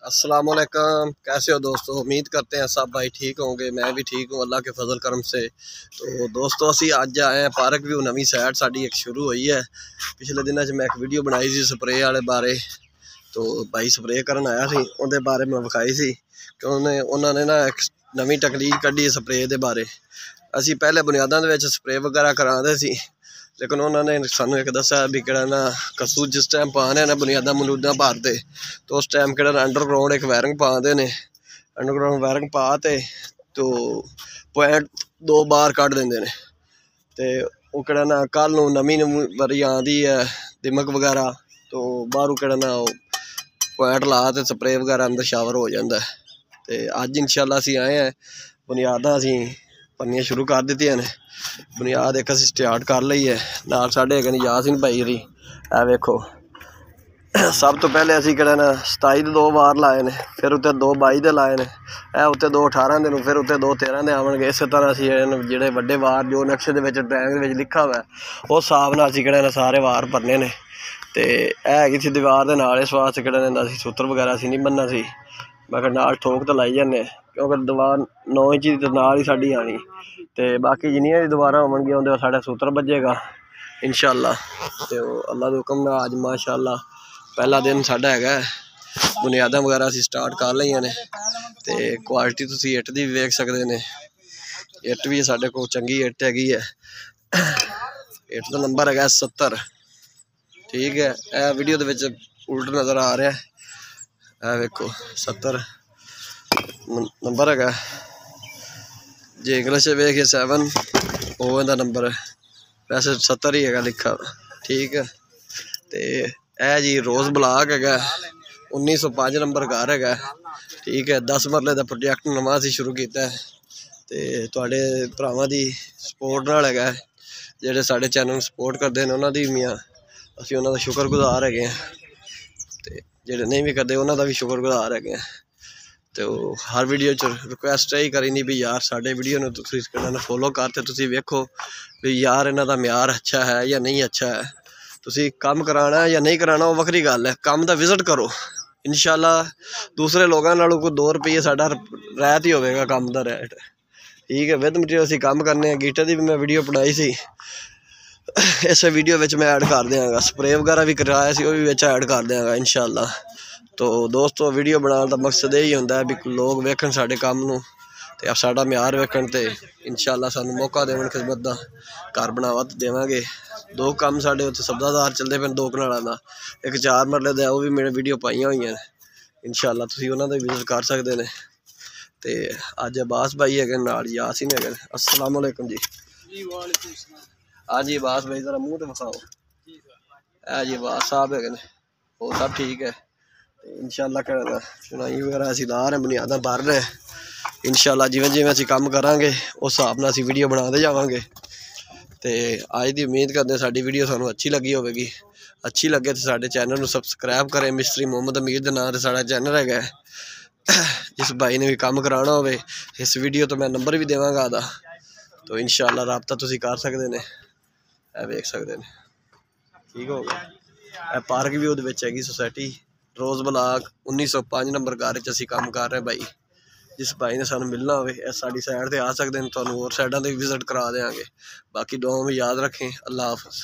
अस्सलाम वालेकुम। कैसे हो दोस्तों? उम्मीद करते हैं सब भाई ठीक होंगे। मैं भी ठीक हूँ अल्लाह के फजल करम से। तो दोस्तों असी अज आए हैं पार्क व्यू नवी साइड साड़ी एक शुरू हुई है। पिछले दिनों मैं एक वीडियो बनाई सी स्प्रे वाले बारे। तो भाई स्प्रे करन आया सी उहदे बारे मैं विखाई सी कि उन्होंने ना एक नवी तकनीक कढ़ी स्प्रे के बारे। असी पहले बुनियादा स्प्रे वगैरह कराते सी, लेकिन उन्होंने सानू एक दसा भी कि ना कसूर जिस टाइम पाने ना बुनियादा मलूदा भरते तो उस टाइम कि अंडरग्राउंड एक वायरिंग पाते ने। अंडरग्राउंड वायरिंग पाते तो पॉइंट 2 बार कट देंगे ने। तो कि ना कल नवी वारी आती है दिमक वगैरह तो बाहरों कि ना पॉइंट ला तो स्प्रे वगैरह अंदर शावर हो जाता है। तो अज इंशाअल्लाह असी आए हैं बुनियादा असी भरनियां शुरू कर दित्तियां ने। बुनियाद एक असी स्टार्ट कर ली है नाल साढ़े है यासीन भाई री। ए वेखो सब तो पहले असी कि ना 27 के 2 बार लाए ने, फिर उत्ते 2 22 के लाए ने, उत्ते 2 18 के, फिर उत्ते 2 13 के आवेंगे। इस तरह असी जोड़े वड्डे वार जो नक्शे के ड्राइंग लिखा हुआ है उस हिसाब नाल असी कि सारे वार भरने ने। तो हैगी सी दीवार के नाल, इस वास्ते कि सूत्र वगैरह असी नहीं बनना सी। मैं नाल ठोक तो लाई जाने क्योंकि दीवार 9 इंच की नाल ही साड़ी आनी। तो बाकी जिन्नियां भी दीवारां होवणगियां उहदे साढ़ा सूत्र बजेगा इंशाअल्लाह। तो अल्लाह के हुक्म नाल अज माशाअल्लाह पहला दिन साढ़ा है। बुनियादा वगैरह असी स्टार्ट कर लईयां ने। तो क्वालिटी तुसीं इट दी भी वेख सकदे ने। इट भी साढ़े कोल चंगी इट हैगी है। इट दा नंबर है 70। ठीक है, यह वीडियो दे विच उल्ट नज़र आ रहा है। वेखो 70 नंबर है। जे इंग्लिश वेखिए 7 वो इहदा नंबर है, वैसे 70 ही है लिखा। ठीक है, तो यह जी रोज़ ब्लॉक है 1905 नंबर घर है। ठीक है, 10 मरले का प्रोजेक्ट नवा असी शुरू किया है। तो तुहाडे भरावां दी सपोर्ट नाल है जिहड़े साडे चैनल सपोर्ट करते हैं उन्होंने भी मैं असी उन्होंने शुक्रगुजार है। तो जिहड़े नहीं भी करते उन्होंने भी शुक्रगुजार है। तो हर वीडियो च रिक्वेस्ट यही करी नहीं भी यार साडे वीडियो ने तुसीं फॉलो करते तुसीं वेखो भी यार इन्हां दा म्यार अच्छा है या नहीं अच्छा है। तुसीं काम कराना है या नहीं कराना वो वखरी गल है, काम दा विजिट करो इंशाअल्लाह। दूसरे लोगों नालों कोई 2 रुपये साडा रैत ही होगा काम दा रेट। ठीक है, विद मटीरियल असीं काम करने। गीटर की भी मैं वीडियो बनाई सी, इस वीडियो में मैं ऐड कर देंगा। स्प्रे वगैरह भी कराया सी, वो भी ऐड कर देंगा इंशाअल्लाह। तो दोस्तों वीडियो बनाने का मकसद यही होंदा है भी लोग वेखन साडे काम नूं ते साडा म्यार वेखन ते इंशाअल्लाह सानूं मौका देवन खिदमत दा घर बनावा तो देवांगे। 2 काम साडे उत्थे सब्दादार चलदे पे 2 कनालां दा, एक 4 मरले दा, वो भी मेरे वीडियो पाइयां होईयां इंशाअल्लाह तुसीं उन्हां दा विजिट कर सकदे ने। ते अज अब्बास भाई है नाल यासीन है। अस्सलाम वालेकुम जी। हाँ जी अब्बास भाई जरा मुँह तो विखाओ। है जी अब्बास साहब है, वो सब ठीक है। इंशाअल्लाह कहना चुनाई वगैरह असी ला रहे बुनियादा भर रहे इंशाअल्लाह। जिवें जिवें असी काम करांगे उस हिसाब नाल असी वीडियो बनाते जावांगे। तो अज की उम्मीद करते साडी वीडियो सानूं अच्छी लगी होगी। अच्छी लगे तो साडे चैनल नूं सबसक्राइब करें। मिस्त्री मोहम्मद अमीर के नाम से साडा चैनल है। जिस भाई ने भी काम कराना हो इस वीडियो तो मैं नंबर भी देवांगा आदा, तो इंशाअल्लाह रबता तुसीं कर सकदे ने। वेख सकदे ने। ठीक हो गया। पार्क व्यू दे विच हैगी सोसाइटी रोज़ ब्लॉक 1905 नंबर घर असी काम कर रहे भाई। जिस भाई ने सानूं मिलना हो साड़ी साइड पर आ सकते हैं, तुहानूं होर साइडां ते विजिट करा देंगे। बाकी दुआओं में याद रखें। अल्लाह हाफिज़।